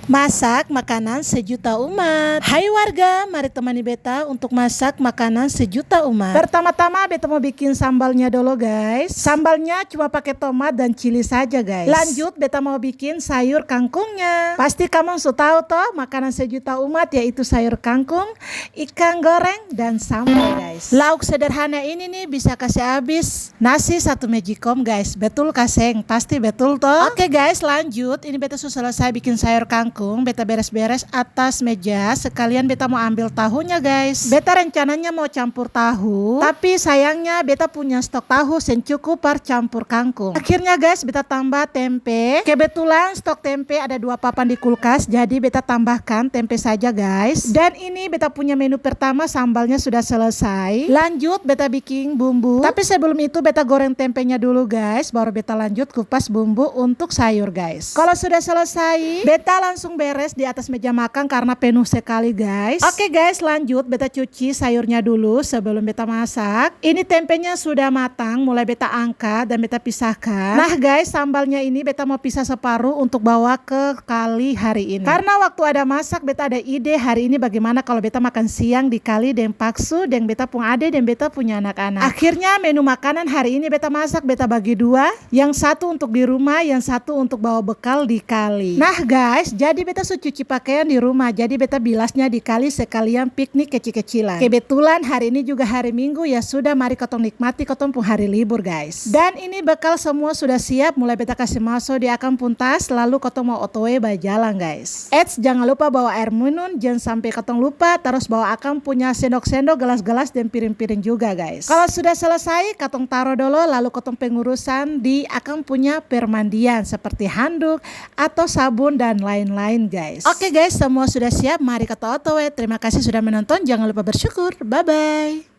Masak makanan sejuta umat. Hai warga, mari temani beta untuk masak makanan sejuta umat. Pertama-tama beta mau bikin sambalnya dulu guys. Sambalnya cuma pakai tomat dan cili saja guys. Lanjut beta mau bikin sayur kangkungnya. Pasti kamu sudah tahu toh makanan sejuta umat, yaitu sayur kangkung, ikan goreng dan sambal guys. Lauk sederhana ini nih bisa kasih habis nasi satu mejikom guys. Betul kaseng? Pasti betul toh. Oke guys, lanjut. Ini beta sudah selesai bikin sayur kangkung. Beta beres-beres atas meja, sekalian beta mau ambil tahunya guys. Beta rencananya mau campur tahu, tapi sayangnya beta punya stok tahu yang cukup par campur kangkung. Akhirnya guys beta tambah tempe. Kebetulan stok tempe ada 2 papan di kulkas, jadi beta tambahkan tempe saja guys. Dan ini beta punya menu pertama, sambalnya sudah selesai. Lanjut beta bikin bumbu, tapi sebelum itu beta goreng tempenya dulu guys, baru beta lanjut kupas bumbu untuk sayur guys. Kalau sudah selesai, beta langsung beres di atas meja makan karena penuh sekali guys. Oke guys, lanjut beta cuci sayurnya dulu sebelum beta masak. Ini tempenya sudah matang, mulai beta angkat dan beta pisahkan. Nah guys, sambalnya ini beta mau pisah separuh untuk bawa ke kali hari ini. Karena waktu ada masak beta ada ide hari ini bagaimana kalau beta makan siang di kali dan paksu dan beta pun ade dan beta punya anak-anak. Akhirnya menu makanan hari ini beta masak, beta bagi 2. Yang satu untuk di rumah, yang satu untuk bawa bekal di kali. Nah guys, jadi beta cuci pakaian di rumah, jadi beta bilasnya di kali sekalian piknik kecil-kecilan. Kebetulan hari ini juga hari Minggu, ya sudah mari kotong nikmati kotong pun hari libur guys. Dan ini bekal semua sudah siap, mulai beta kasih masuk di akang puntas, lalu kotong mau otw berjalan guys. Eits, jangan lupa bawa air minum, jangan sampai kotong lupa, terus bawa akang punya sendok-sendok, gelas-gelas dan piring-piring juga guys. Kalau sudah selesai, kotong taruh dulu, lalu kotong pengurusan di akang punya permandian seperti handuk atau sabun dan lain-lain guys. Oke guys, semua sudah siap, mari kita otw. Terima kasih sudah menonton, jangan lupa bersyukur, bye bye.